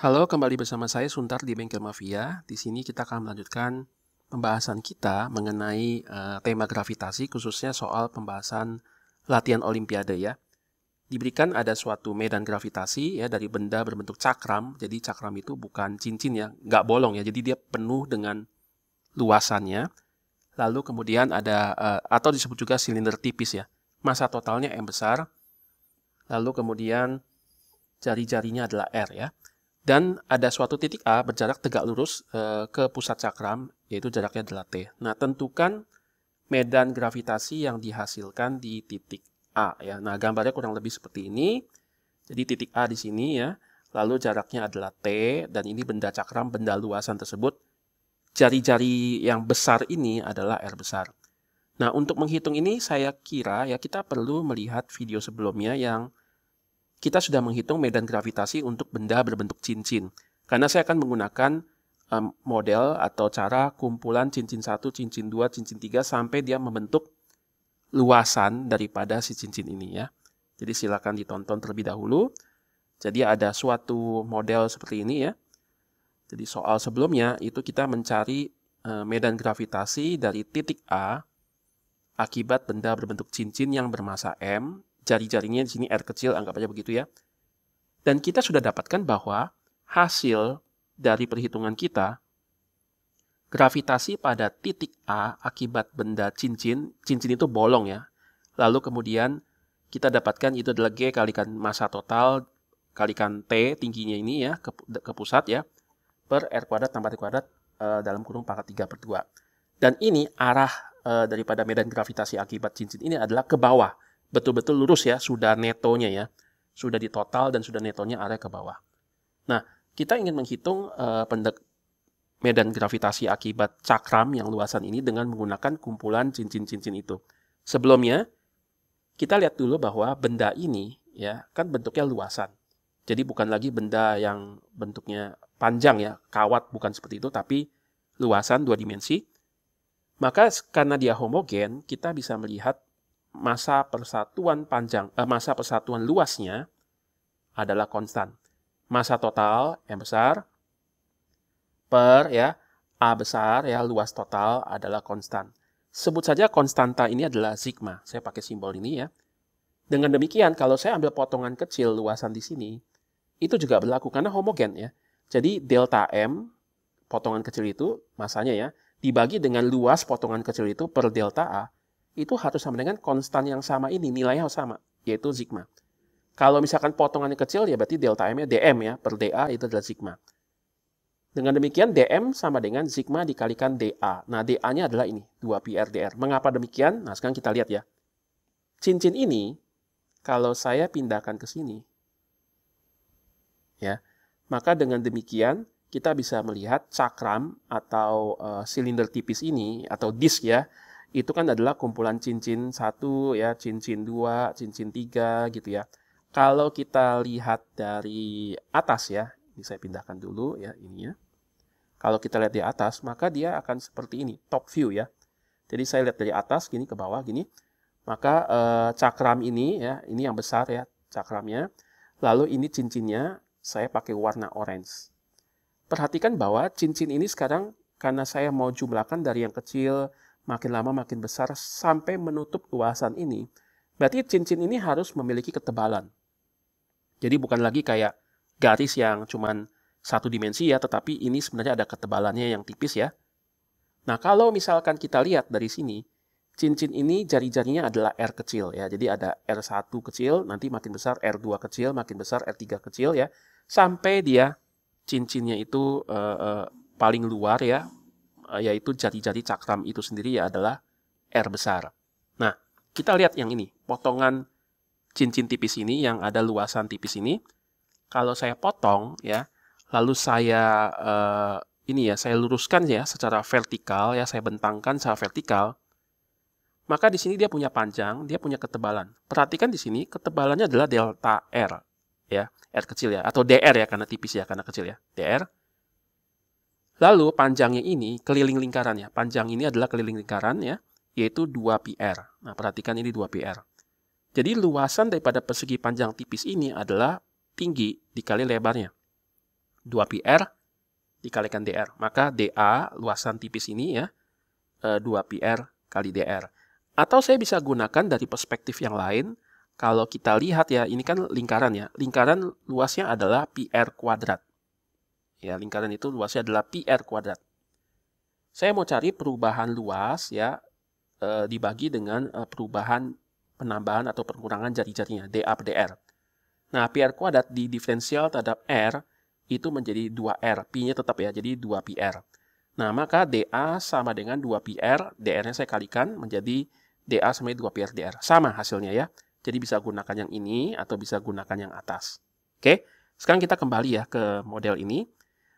Halo, kembali bersama saya Suntar di Bengkel Mafia. Di sini kita akan melanjutkan pembahasan kita mengenai tema gravitasi, khususnya soal pembahasan latihan olimpiade ya. Diberikan ada suatu medan gravitasi ya dari benda berbentuk cakram. Jadi cakram itu bukan cincin ya, nggak bolong ya. Jadi dia penuh dengan luasannya. Lalu kemudian ada atau disebut juga silinder tipis ya. Massa totalnya M besar. Lalu kemudian jari-jarinya adalah R ya. Dan ada suatu titik A berjarak tegak lurus ke pusat cakram, yaitu jaraknya adalah T. Nah, tentukan medan gravitasi yang dihasilkan di titik A. Ya. Nah, gambarnya kurang lebih seperti ini. Jadi titik A di sini ya, lalu jaraknya adalah T, dan ini benda cakram, benda luasan tersebut. Jari-jari yang besar ini adalah R besar. Nah, untuk menghitung ini saya kira ya kita perlu melihat video sebelumnya yang kita sudah menghitung medan gravitasi untuk benda berbentuk cincin. Karena saya akan menggunakan model atau cara kumpulan cincin 1, cincin 2, cincin 3 sampai dia membentuk luasan daripada si cincin ini ya. Jadi silakan ditonton terlebih dahulu. Jadi ada suatu model seperti ini ya. Jadi soal sebelumnya itu kita mencari medan gravitasi dari titik A akibat benda berbentuk cincin yang bermassa M. Jari-jarinya di sini R kecil, anggap aja begitu ya. Dan kita sudah dapatkan bahwa hasil dari perhitungan kita, gravitasi pada titik A akibat benda cincin itu bolong ya. Lalu kemudian kita dapatkan itu adalah G kalikan massa total, kalikan T tingginya ini ya, ke pusat ya, per R kuadrat tambah T kuadrat dalam kurung pangkat 3/2. Dan ini arah daripada medan gravitasi akibat cincin ini adalah ke bawah. Betul-betul lurus ya, sudah netonya ya. Sudah di total dan sudah netonya arah ke bawah. Nah, kita ingin menghitung medan gravitasi akibat cakram yang luasan ini dengan menggunakan kumpulan cincin-cincin itu. Sebelumnya, kita lihat dulu bahwa benda ini ya kan bentuknya luasan. Jadi bukan lagi benda yang bentuknya panjang ya, kawat bukan seperti itu, tapi luasan 2 dimensi. Maka karena dia homogen, kita bisa melihat massa persatuan luasnya adalah konstan. Massa total M besar per ya A besar ya luas total adalah konstan. Sebut saja konstanta ini adalah sigma. Saya pakai simbol ini ya. Dengan demikian kalau saya ambil potongan kecil luasan di sini, itu juga berlaku karena homogen ya. Jadi delta M potongan kecil itu massanya ya dibagi dengan luas potongan kecil itu per delta A. Itu harus sama dengan konstan yang sama ini, nilainya harus sama, yaitu sigma. Kalau misalkan potongannya kecil, ya berarti delta M-nya dm ya, per dA itu adalah sigma. Dengan demikian, dm sama dengan sigma dikalikan dA. Nah, dA-nya adalah ini, 2πr dr. Mengapa demikian? Nah, sekarang kita lihat ya. Cincin ini, kalau saya pindahkan ke sini, ya, maka dengan demikian, kita bisa melihat cakram atau silinder tipis ini, atau disk ya, itu kan adalah kumpulan cincin 1 ya, cincin 2, cincin 3 gitu ya. Kalau kita lihat dari atas ya, ini saya pindahkan dulu ya ini ya. Kalau kita lihat di atas, maka dia akan seperti ini, top view ya. Jadi saya lihat dari atas gini ke bawah gini. Maka cakram ini ya, ini yang besar ya cakramnya. Lalu ini cincinnya saya pakai warna orange. Perhatikan bahwa cincin ini sekarang karena saya mau jumlahkan dari yang kecil makin lama makin besar sampai menutup luasan ini. Berarti cincin ini harus memiliki ketebalan. Jadi bukan lagi kayak garis yang cuman 1 dimensi ya, tetapi ini sebenarnya ada ketebalannya yang tipis ya. Nah, kalau misalkan kita lihat dari sini, cincin ini jari-jarinya adalah R kecil ya. Jadi ada R1 kecil, nanti makin besar R2 kecil, makin besar R3 kecil ya. Sampai dia cincinnya itu paling luar ya, yaitu jari-jari cakram itu sendiri ya adalah R besar. Nah, kita lihat yang ini, potongan cincin tipis ini yang ada luasan tipis ini. Kalau saya potong ya, lalu saya saya luruskan ya secara vertikal ya, saya bentangkan secara vertikal. Maka di sini dia punya panjang, dia punya ketebalan. Perhatikan di sini ketebalannya adalah delta R ya, R kecil ya, atau dr ya karena tipis ya, karena kecil ya, dr. Lalu panjangnya ini keliling lingkarannya. Panjang ini adalah keliling lingkaran ya, yaitu 2πr. Nah, perhatikan ini 2πr. Jadi luasan daripada persegi panjang tipis ini adalah tinggi dikali lebarnya. 2πr dikalikan dr. Maka dA, luasan tipis ini ya, 2πr kali dr. Atau saya bisa gunakan dari perspektif yang lain. Kalau kita lihat ya, ini kan lingkaran ya. Lingkaran luasnya adalah πr kuadrat. Ya, lingkaran itu luasnya adalah πr kuadrat. Saya mau cari perubahan luas ya, dibagi dengan perubahan penambahan atau pengurangan jari-jarinya, dA per dr. Nah, πr kuadrat di diferensial terhadap r itu menjadi 2r. Pi-nya tetap ya, jadi 2πr. Nah, maka dA sama dengan 2πr, dr-nya saya kalikan menjadi dA sama 2πr dr. Sama hasilnya ya. Jadi bisa gunakan yang ini atau bisa gunakan yang atas. Oke, sekarang kita kembali ya ke model ini.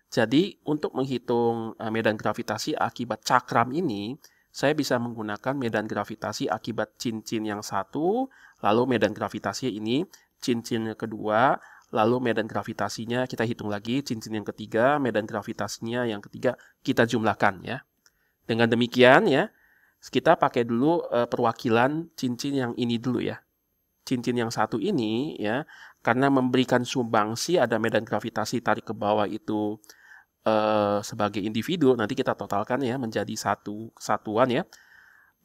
Jadi untuk menghitung medan gravitasi akibat cakram ini, saya bisa menggunakan medan gravitasi akibat cincin yang satu, lalu medan gravitasi ini, cincin yang kedua, lalu medan gravitasinya kita hitung lagi, cincin yang ketiga, medan gravitasinya yang ketiga, kita jumlahkan ya. Dengan demikian ya, kita pakai dulu perwakilan cincin yang ini dulu ya. Cincin yang satu ini ya, karena memberikan sumbangsi ada medan gravitasi tarik ke bawah itu sebagai individu, nanti kita totalkan ya menjadi satu kesatuan ya.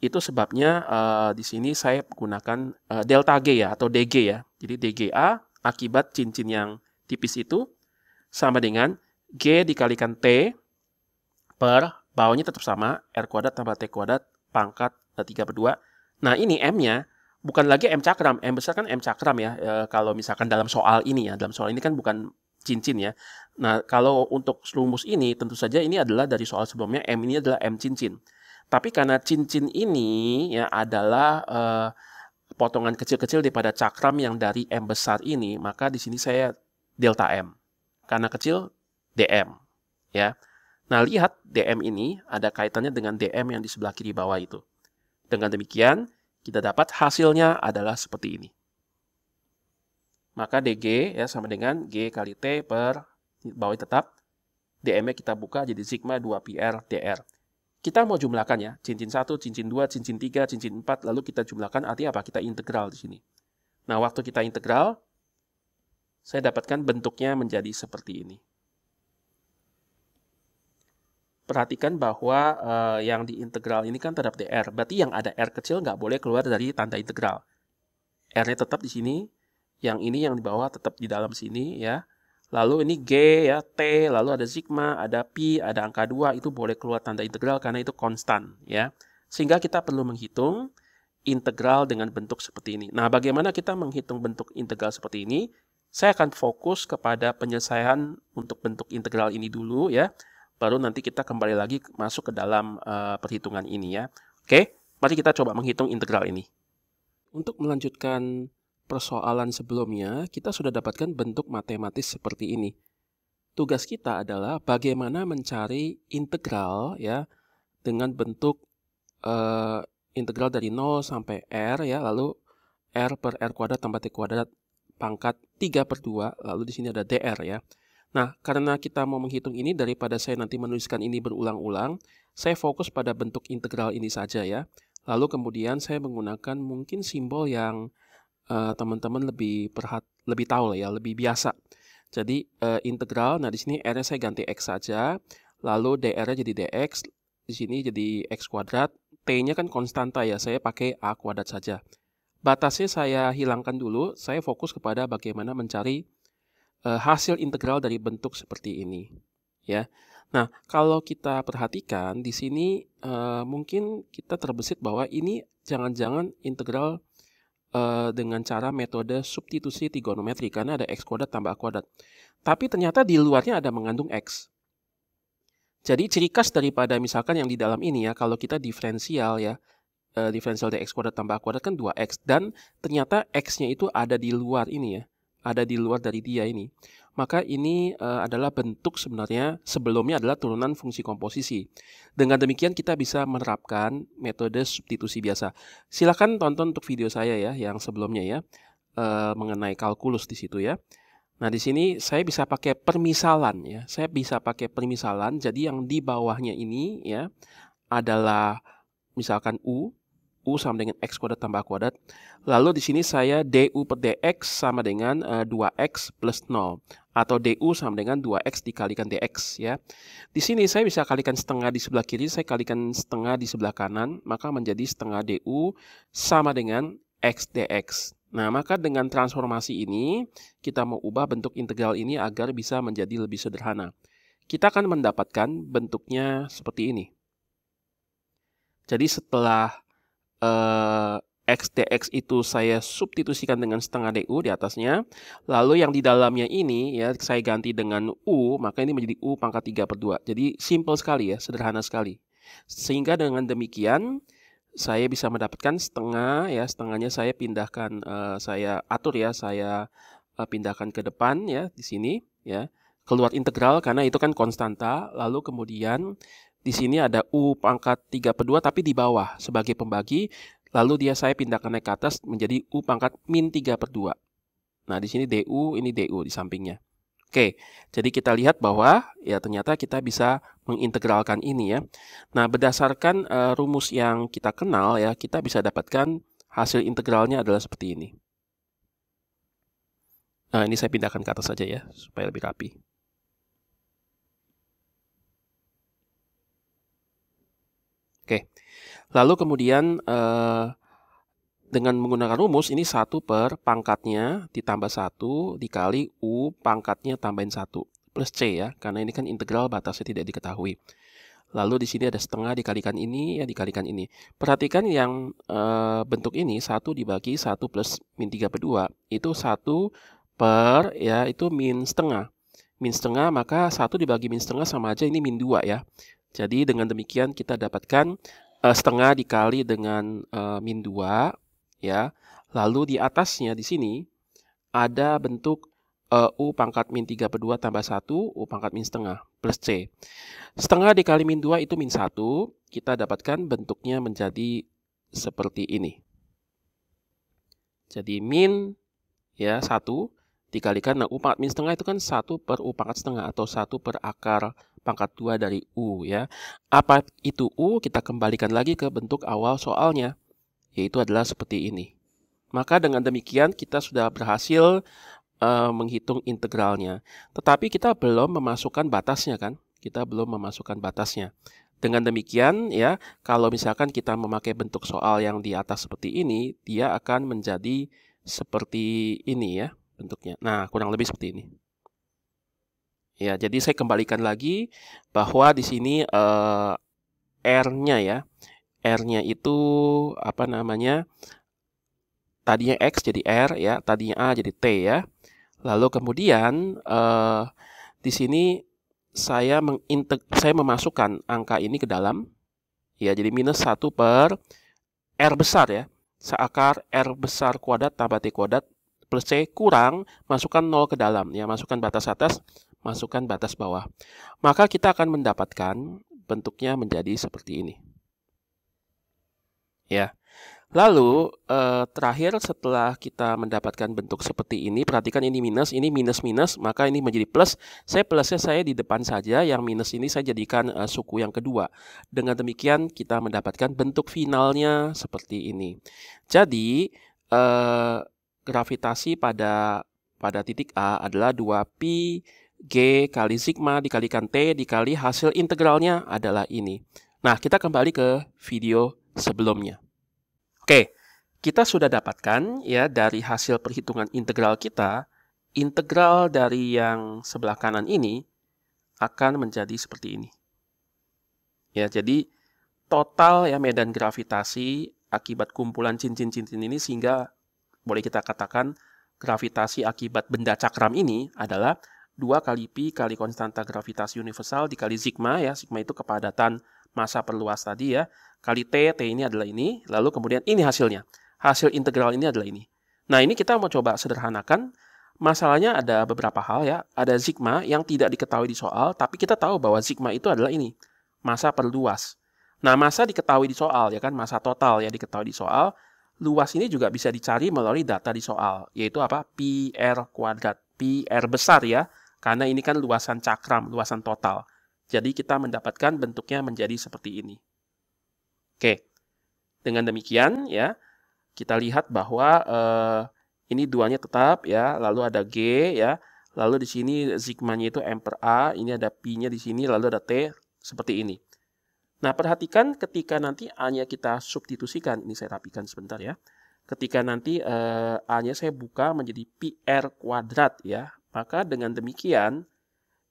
Itu sebabnya di sini saya gunakan delta G ya atau DG ya. Jadi DGA akibat cincin yang tipis itu sama dengan G dikalikan T per bawahnya tetap sama, R kuadrat tambah T kuadrat pangkat 3/2. Nah ini M-nya bukan lagi M cakram, M besar kan M cakram ya. Kalau misalkan dalam soal ini ya, dalam soal ini kan bukan cincin ya. Nah kalau untuk rumus ini tentu saja ini adalah dari soal sebelumnya, M ini adalah M cincin. Tapi karena cincin ini ya adalah potongan kecil-kecil daripada cakram yang dari M besar ini, maka di sini saya delta M. Karena kecil, dm. Ya. Nah, lihat dm ini ada kaitannya dengan dm yang di sebelah kiri bawah itu. Dengan demikian, kita dapat hasilnya adalah seperti ini. Maka dg ya sama dengan G kali T per bawah tetap. dm-nya kita buka jadi sigma 2πr dr. Kita mau jumlahkan ya, cincin 1, cincin 2, cincin 3, cincin 4, lalu kita jumlahkan, artinya apa? Kita integral di sini. Nah, waktu kita integral, saya dapatkan bentuknya menjadi seperti ini. Perhatikan bahwa yang diintegral ini kan terhadap dr, berarti yang ada r kecil nggak boleh keluar dari tanda integral. R-nya tetap di sini, yang ini yang di bawah tetap di dalam sini ya. Lalu ini G ya, T, lalu ada sigma, ada pi, ada angka 2, itu boleh keluar tanda integral karena itu konstan ya. Sehingga kita perlu menghitung integral dengan bentuk seperti ini. Nah, bagaimana kita menghitung bentuk integral seperti ini? Saya akan fokus kepada penyelesaian untuk bentuk integral ini dulu ya. Baru nanti kita kembali lagi masuk ke dalam perhitungan ini ya. Oke, mari kita coba menghitung integral ini. Untuk melanjutkan persoalan sebelumnya, kita sudah dapatkan bentuk matematis seperti ini. Tugas kita adalah bagaimana mencari integral ya dengan bentuk integral dari 0 sampai R ya, lalu R per R kuadrat tambah T kuadrat pangkat 3/2, lalu di sini ada dr ya. Nah, karena kita mau menghitung ini, daripada saya nanti menuliskan ini berulang-ulang, saya fokus pada bentuk integral ini saja ya. Lalu kemudian saya menggunakan mungkin simbol yang teman-teman lebih tahu lah ya, lebih biasa. Jadi integral, nah di sini R-nya saya ganti X saja, lalu dr-nya jadi dx, di sini jadi X kuadrat, T-nya kan konstanta ya, saya pakai A kuadrat saja. Batasnya saya hilangkan dulu, saya fokus kepada bagaimana mencari hasil integral dari bentuk seperti ini. Ya. Nah, kalau kita perhatikan di sini mungkin kita terbesit bahwa ini jangan-jangan integral dengan cara metode substitusi trigonometri karena ada X kuadrat tambah A kuadrat. Tapi ternyata di luarnya ada mengandung X. Jadi ciri khas daripada misalkan yang di dalam ini ya, kalau kita diferensial ya, diferensial dx kuadrat tambah A kuadrat kan 2x, dan ternyata X-nya itu ada di luar ini ya, ada di luar dari dia ini. Maka ini adalah bentuk sebenarnya sebelumnya adalah turunan fungsi komposisi. Dengan demikian kita bisa menerapkan metode substitusi biasa. Silakan tonton untuk video saya ya yang sebelumnya ya mengenai kalkulus di situ ya. Nah di sini saya bisa pakai permisalan ya. Saya bisa pakai permisalan. Jadi yang di bawahnya ini ya adalah misalkan U. U sama dengan X kuadrat tambah kuadrat. Lalu di sini saya DU per DX sama dengan 2X plus 0. Atau DU sama dengan 2X dikalikan DX ya. Di sini saya bisa kalikan setengah di sebelah kiri, saya kalikan setengah di sebelah kanan, maka menjadi setengah DU sama dengan X DX. Nah, maka dengan transformasi ini, kita mau ubah bentuk integral ini agar bisa menjadi lebih sederhana. Kita akan mendapatkan bentuknya seperti ini. Jadi setelah X dx itu saya substitusikan dengan setengah DU di atasnya. Lalu yang di dalamnya ini ya saya ganti dengan U, maka ini menjadi U pangkat 3/2. Jadi simple sekali ya, sederhana sekali. Sehingga dengan demikian saya bisa mendapatkan setengah ya, setengahnya saya pindahkan, saya atur ya, saya pindahkan ke depan ya di sini ya. Keluar integral karena itu kan konstanta. Lalu kemudian di sini ada U pangkat 3/2 tapi di bawah sebagai pembagi. Lalu saya pindahkan naik ke atas menjadi U pangkat min 3/2. Nah, di sini DU, ini DU di sampingnya. Oke, jadi kita lihat bahwa ya ternyata kita bisa mengintegralkan ini ya. Nah, berdasarkan rumus yang kita kenal ya, kita bisa dapatkan hasil integralnya adalah seperti ini. Nah, ini saya pindahkan ke atas saja ya, supaya lebih rapi. Oke, lalu kemudian dengan menggunakan rumus ini 1 per pangkatnya ditambah 1 dikali U pangkatnya tambahin 1 plus C ya, karena ini kan integral batasnya tidak diketahui. Lalu di sini ada setengah dikalikan ini ya, dikalikan ini. Perhatikan yang bentuk ini 1 dibagi 1 plus min 3/2 itu 1 per ya itu min setengah. Min setengah maka 1 dibagi min setengah sama aja ini min 2 ya. Jadi dengan demikian kita dapatkan setengah dikali dengan min 2 ya. Lalu di atasnya di sini ada bentuk U pangkat min 3/2 tambah 1 U pangkat min setengah plus C. Setengah dikali min 2 itu min 1. Kita dapatkan bentuknya menjadi seperti ini. Jadi min ya 1 dikalikan, nah U pangkat min setengah itu kan 1 per U pangkat setengah atau 1 per akar pangkat 2 dari U ya. Apa itu U? Kita kembalikan lagi ke bentuk awal soalnya, yaitu adalah seperti ini. Maka dengan demikian kita sudah berhasil menghitung integralnya. Tetapi kita belum memasukkan batasnya kan? Kita belum memasukkan batasnya. Dengan demikian ya, kalau misalkan kita memakai bentuk soal yang di atas seperti ini, dia akan menjadi seperti ini ya bentuknya. Nah, kurang lebih seperti ini. Ya, jadi saya kembalikan lagi bahwa di sini R-nya ya. R-nya itu apa namanya? Tadinya X jadi R ya, tadinya A jadi T ya. Lalu kemudian di sini saya memasukkan angka ini ke dalam ya, jadi minus 1 per R besar ya. Seakar R besar kuadrat tambah T kuadrat plus C kurang masukkan 0 ke dalam ya, masukkan batas atas, masukkan batas bawah. Maka kita akan mendapatkan bentuknya menjadi seperti ini. Ya. Lalu terakhir setelah kita mendapatkan bentuk seperti ini, perhatikan ini minus, maka ini menjadi plus. Plusnya saya di depan saja, yang minus ini saya jadikan suku yang kedua. Dengan demikian kita mendapatkan bentuk finalnya seperti ini. Jadi gravitasi pada titik A adalah 2pi G kali sigma dikalikan T dikali hasil integralnya adalah ini. Nah, kita kembali ke video sebelumnya. Oke, kita sudah dapatkan ya dari hasil perhitungan integral kita, integral dari yang sebelah kanan ini akan menjadi seperti ini. Ya, jadi total ya medan gravitasi akibat kumpulan cincin-cincin ini, sehingga boleh kita katakan gravitasi akibat benda cakram ini adalah 2 kali pi kali konstanta gravitasi universal dikali sigma ya, sigma itu kepadatan massa perluas tadi ya, kali T ini adalah ini, lalu kemudian ini hasilnya. Hasil integral ini adalah ini. Nah, ini kita mau coba sederhanakan. Masalahnya ada beberapa hal ya. Ada sigma yang tidak diketahui di soal, tapi kita tahu bahwa sigma itu adalah ini, massa per luas. Nah, massa diketahui di soal ya kan, massa total ya diketahui di soal. Luas ini juga bisa dicari melalui data di soal, yaitu apa? Pi R kuadrat. Pi R besar ya, karena ini kan luasan cakram, luasan total. Jadi kita mendapatkan bentuknya menjadi seperti ini. Oke, Dengan demikian ya, kita lihat bahwa ini duanya tetap ya, lalu ada G ya, lalu di sini sigmanya itu M per A, ini ada Pi-nya di sini, lalu ada T seperti ini. Nah, perhatikan ketika nanti A-nya kita substitusikan, ini saya rapikan sebentar ya. Ketika nanti A-nya saya buka menjadi Pi R kuadrat ya, maka dengan demikian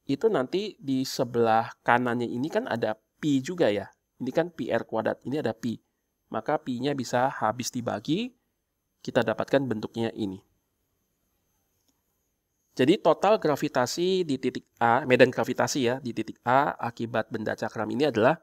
itu nanti di sebelah kanannya ini kan ada Pi juga ya. Ini kan Pi R kuadrat, ini ada Pi. Maka Pi-nya bisa habis dibagi, kita dapatkan bentuknya ini. Jadi total gravitasi di titik A, medan gravitasi ya, di titik A akibat benda cakram ini adalah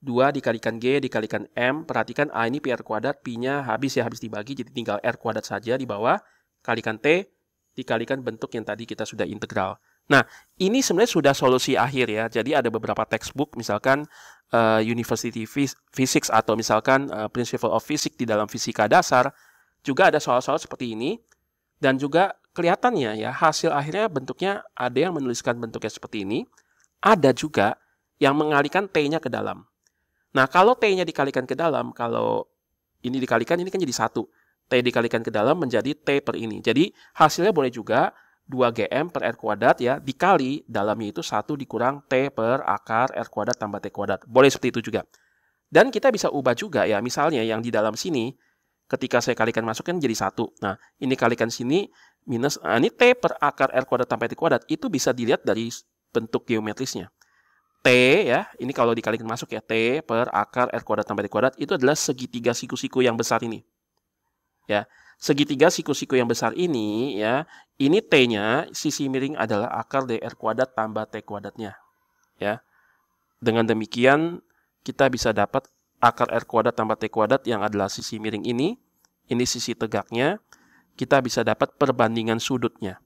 2 dikalikan G dikalikan M. Perhatikan A ini Pi R kuadrat, Pi-nya habis ya, habis dibagi, jadi tinggal R kuadrat saja di bawah, kalikan T, dikalikan bentuk yang tadi kita sudah integral. Nah, ini sebenarnya sudah solusi akhir ya. Jadi ada beberapa textbook, misalkan University Physics atau misalkan Principle of Physics di dalam fisika dasar, juga ada soal-soal seperti ini. Dan juga kelihatannya ya, hasil akhirnya bentuknya ada yang menuliskan bentuknya seperti ini, ada juga yang mengalihkan T-nya ke dalam. Nah, kalau T-nya dikalikan ke dalam, kalau ini dikalikan, ini kan jadi 1. T dikalikan ke dalam menjadi T per ini. Jadi hasilnya boleh juga 2GM per R kuadrat ya, dikali dalamnya itu 1 dikurang T per akar R kuadrat tambah T kuadrat. Boleh seperti itu juga. Dan kita bisa ubah juga ya, misalnya yang di dalam sini, ketika saya kalikan masuk kan jadi 1. Nah, ini kalikan sini, minus, ini T per akar R kuadrat tambah T kuadrat, itu bisa dilihat dari bentuk geometrisnya. T ya, ini kalau dikalikan masuk ya, T per akar R kuadrat tambah T kuadrat, itu adalah segitiga siku-siku yang besar ini. Ya, segitiga siku-siku yang besar ini ya, ini T-nya, sisi miring adalah akar dari R kuadrat tambah T kuadratnya. Ya. Dengan demikian kita bisa dapat akar R kuadrat tambah T kuadrat yang adalah sisi miring ini sisi tegaknya, kita bisa dapat perbandingan sudutnya.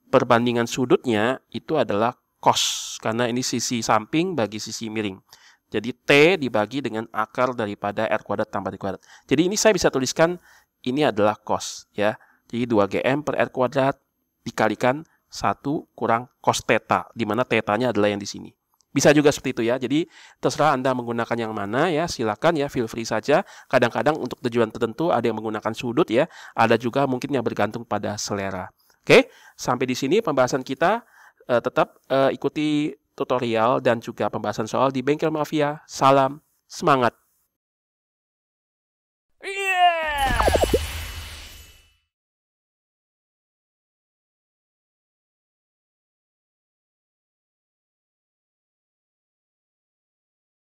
Perbandingan sudutnya itu adalah cos, karena ini sisi samping bagi sisi miring. Jadi T dibagi dengan akar daripada R kuadrat tambah T kuadrat. Jadi ini saya bisa tuliskan ini adalah cos ya. Jadi 2GM per R kuadrat dikalikan 1 kurang cos theta, di mana theta-nya adalah yang di sini. Bisa juga seperti itu ya. Jadi terserah Anda menggunakan yang mana ya, silakan ya, feel free saja. Kadang-kadang untuk tujuan tertentu ada yang menggunakan sudut ya, ada juga mungkin yang bergantung pada selera. Oke, sampai di sini pembahasan kita. Tetap ikuti tutorial dan juga pembahasan soal di Bengkel Mafia. Salam semangat!